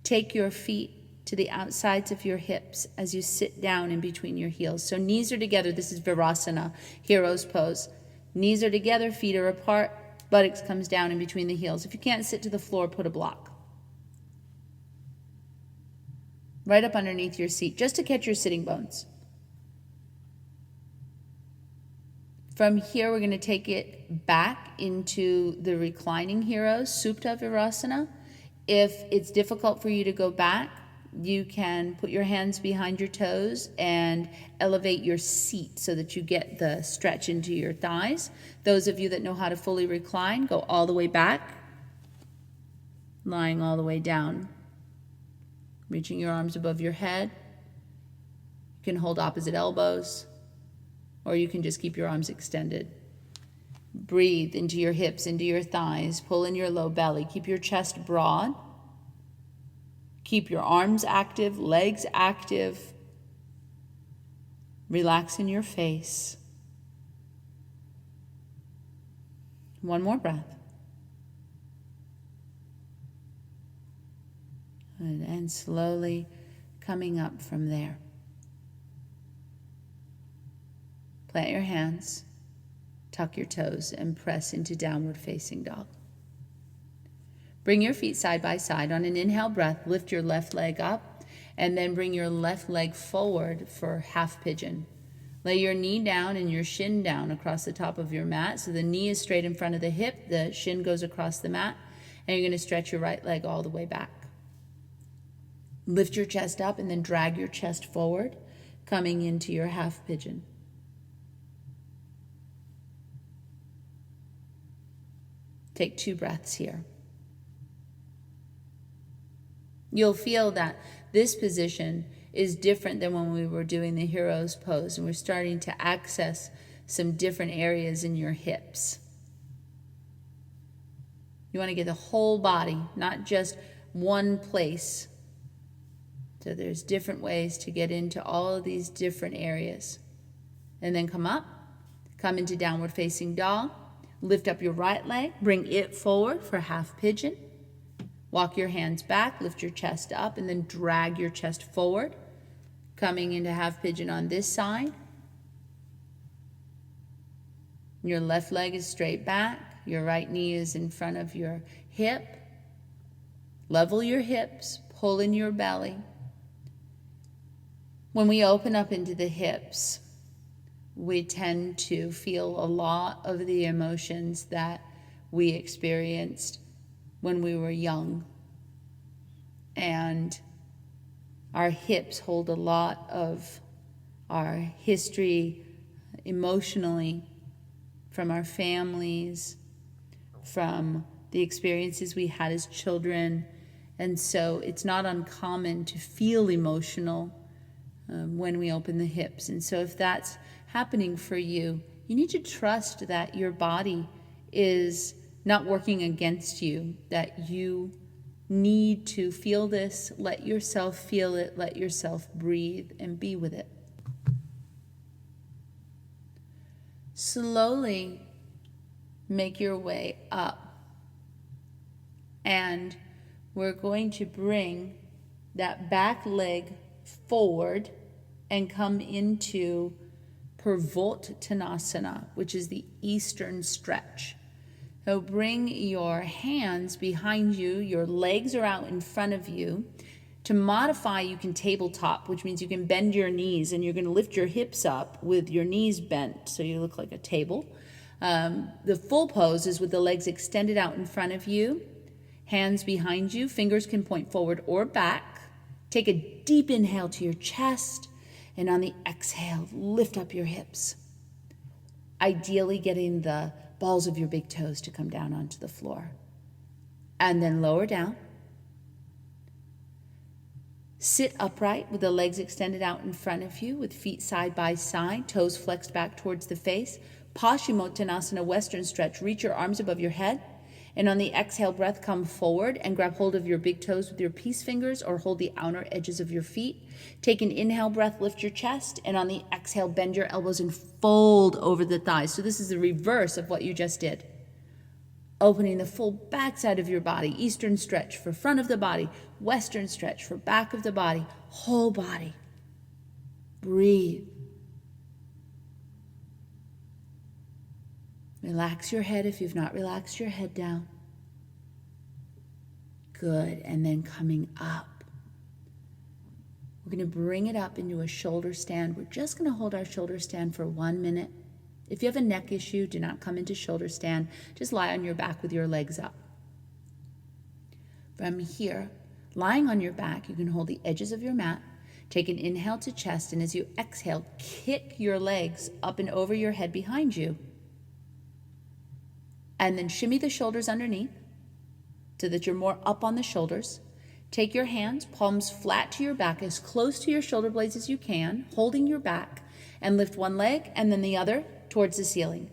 Take your feet to the outsides of your hips as you sit down in between your heels. So knees are together. This is Virasana, hero's pose. Knees are together, feet are apart, buttocks comes down in between the heels. If you can't sit to the floor, put a block right up underneath your seat, just to catch your sitting bones. From here, we're going to take it back into the reclining heroes, Supta Virasana. If it's difficult for you to go back, you can put your hands behind your toes and elevate your seat so that you get the stretch into your thighs. Those of you that know how to fully recline, go all the way back, lying all the way down, reaching your arms above your head. You can hold opposite elbows, or you can just keep your arms extended. Breathe into your hips, into your thighs. Pull in your low belly. Keep your chest broad. Keep your arms active, legs active. Relax in your face. One more breath. And slowly coming up from there. Plant your hands, tuck your toes, and press into downward facing dog. Bring your feet side by side. On an inhale breath, lift your left leg up, and then bring your left leg forward for half pigeon. Lay your knee down and your shin down across the top of your mat. So the knee is straight in front of the hip, the shin goes across the mat, and you're going to stretch your right leg all the way back. Lift your chest up and then drag your chest forward, coming into your half pigeon. Take 2 breaths here. You'll feel that this position is different than when we were doing the hero's pose, and we're starting to access some different areas in your hips. You want to get the whole body, not just one place. So there's different ways to get into all of these different areas. And then come up, come into downward facing dog. Lift up your right leg, bring it forward for half pigeon. Walk your hands back, lift your chest up, and then drag your chest forward, coming into half pigeon on this side. Your left leg is straight back, your right knee is in front of your hip. Level your hips, pull in your belly. When we open up into the hips, we tend to feel a lot of the emotions that we experienced when we were young. And our hips hold a lot of our history emotionally from our families, from the experiences we had as children. And so it's not uncommon to feel emotional when we open the hips. And so if that's happening for you, You need to trust that your body is not working against you, that you need to feel this. Let yourself feel it. Let yourself breathe and be with it. Slowly make your way up. And we're going to bring that back leg forward and come into Purvottanasana, which is the Eastern stretch. So bring your hands behind you, your legs are out in front of you. To modify, you can tabletop, which means you can bend your knees, and you're going to lift your hips up with your knees bent so you look like a table. The full pose is with the legs extended out in front of you, hands behind you, fingers can point forward or back. Take a deep inhale to your chest, and on the exhale, lift up your hips. Ideally getting the balls of your big toes to come down onto the floor. And then lower down. Sit upright with the legs extended out in front of you with feet side by side, toes flexed back towards the face. Paschimottanasana, Western stretch. Reach your arms above your head. And on the exhale breath, come forward and grab hold of your big toes with your peace fingers or hold the outer edges of your feet. Take an inhale breath, lift your chest, and on the exhale, bend your elbows and fold over the thighs. So this is the reverse of what you just did. Opening the full backside of your body. Eastern stretch for front of the body. Western stretch for back of the body. Whole body. Breathe. Relax your head if you've not relaxed your head down. Good. And then coming up. We're going to bring it up into a shoulder stand. We're just going to hold our shoulder stand for 1 minute. If you have a neck issue, do not come into shoulder stand. Just lie on your back with your legs up. From here, lying on your back, you can hold the edges of your mat. Take an inhale to chest, and as you exhale, kick your legs up and over your head behind you. And then shimmy the shoulders underneath so that you're more up on the shoulders. Take your hands, palms flat to your back, as close to your shoulder blades as you can, holding your back, and lift one leg and then the other towards the ceiling.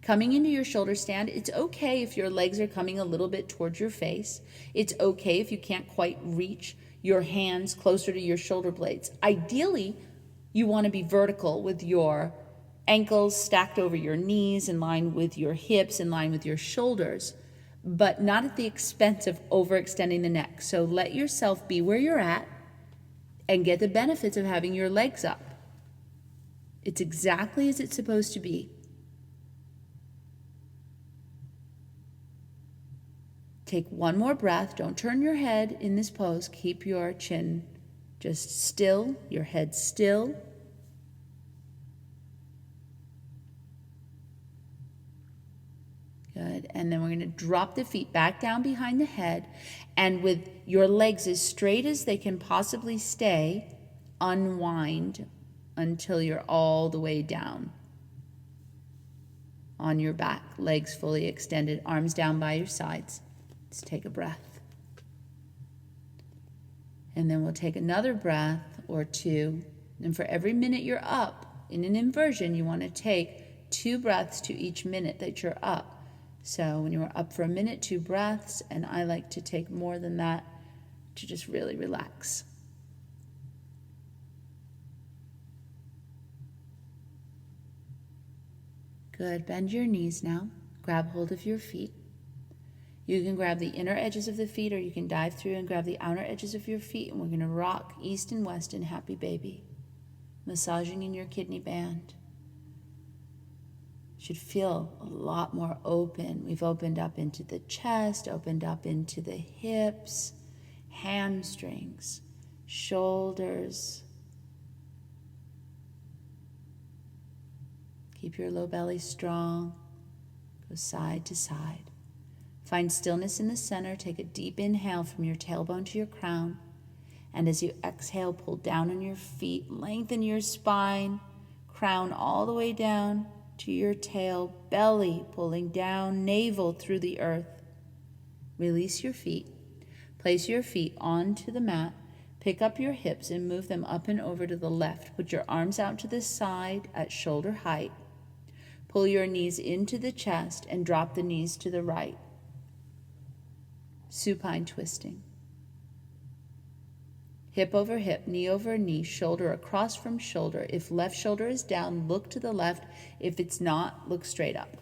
Coming into your shoulder stand, it's okay if your legs are coming a little bit towards your face. It's okay if you can't quite reach your hands closer to your shoulder blades. Ideally, you want to be vertical with your ankles stacked over your knees, in line with your hips, in line with your shoulders, but not at the expense of overextending the neck. So let yourself be where you're at and get the benefits of having your legs up. It's exactly as it's supposed to be. Take one more breath. Don't turn your head in this pose. Keep your chin just still, your head still. Good. And then we're going to drop the feet back down behind the head, and with your legs as straight as they can possibly stay, unwind until you're all the way down on your back, legs fully extended, arms down by your sides. Let's take a breath. And then we'll take another breath or two. And for every minute you're up in an inversion, you want to take 2 breaths to each minute that you're up. So when you're up for a minute, 2 breaths, and I like to take more than that to just really relax. Good. Bend your knees now. Grab hold of your feet. You can grab the inner edges of the feet, or you can dive through and grab the outer edges of your feet, and we're going to rock east and west in Happy Baby, massaging in your kidney band. Should feel a lot more open. We've opened up into the chest, opened up into the hips, hamstrings, shoulders. Keep your low belly strong. Go side to side. Find stillness in the center. Take a deep inhale from your tailbone to your crown. And as you exhale, pull down on your feet, lengthen your spine, crown all the way down to your tail, belly pulling down, navel through the earth. Release your feet. Place your feet onto the mat. Pick up your hips and move them up and over to the left. Put your arms out to the side at shoulder height. Pull your knees into the chest and drop the knees to the right. Supine twisting. Hip over hip, knee over knee, shoulder across from shoulder. If left shoulder is down, look to the left. If it's not, look straight up.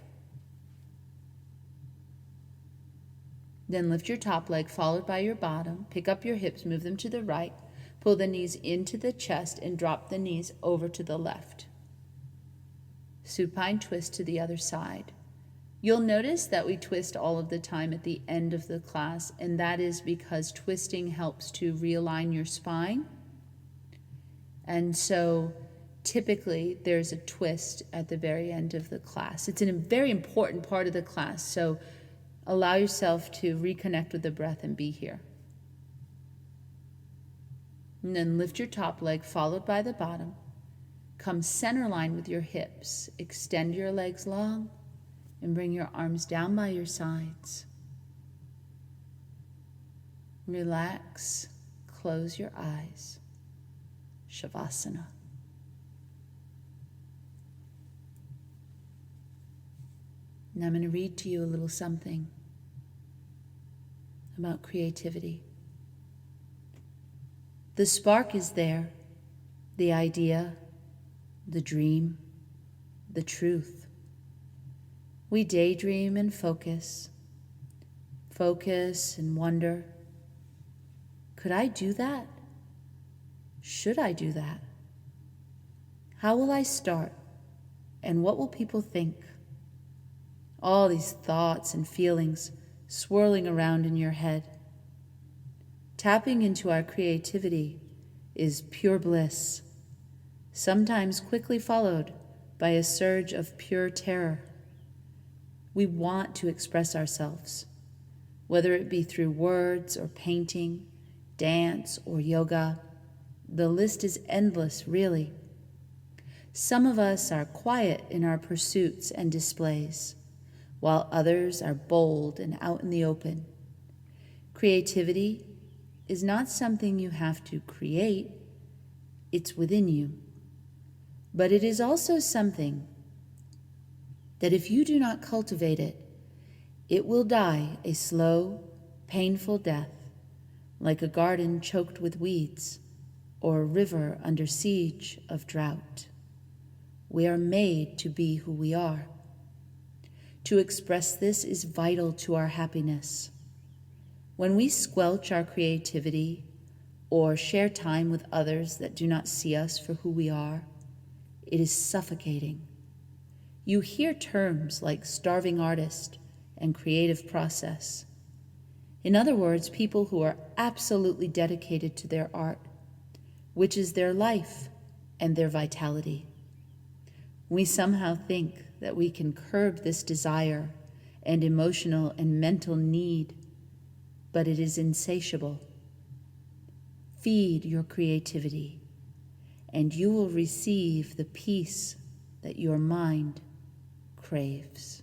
Then lift your top leg, followed by your bottom. Pick up your hips, move them to the right. Pull the knees into the chest and drop the knees over to the left. Supine twist to the other side. You'll notice that we twist all of the time at the end of the class, and that is because twisting helps to realign your spine. And so typically there's a twist at the very end of the class. It's a very important part of the class, so allow yourself to reconnect with the breath and be here. And then lift your top leg, followed by the bottom. Come center line with your hips. Extend your legs long and bring your arms down by your sides. Relax, close your eyes. Shavasana. Now I'm going to read to you a little something about creativity. The spark is there, the idea, the dream, the truth. We daydream and focus and wonder, could I do that? Should I do that? How will I start? And what will people think? All these thoughts and feelings swirling around in your head. Tapping into our creativity is pure bliss, sometimes quickly followed by a surge of pure terror. We want to express ourselves, whether it be through words or painting, dance or yoga. The list is endless, really. Some of us are quiet in our pursuits and displays, while others are bold and out in the open. Creativity is not something you have to create, it's within you. But it is also something that if you do not cultivate it, it will die a slow, painful death, like a garden choked with weeds or a river under siege of drought. We are made to be who we are. To express this is vital to our happiness. When we squelch our creativity or share time with others that do not see us for who we are, it is suffocating. You hear terms like starving artist and creative process. In other words, people who are absolutely dedicated to their art, which is their life and their vitality. We somehow think that we can curb this desire and emotional and mental need, but it is insatiable. Feed your creativity, and you will receive the peace that your mind craves.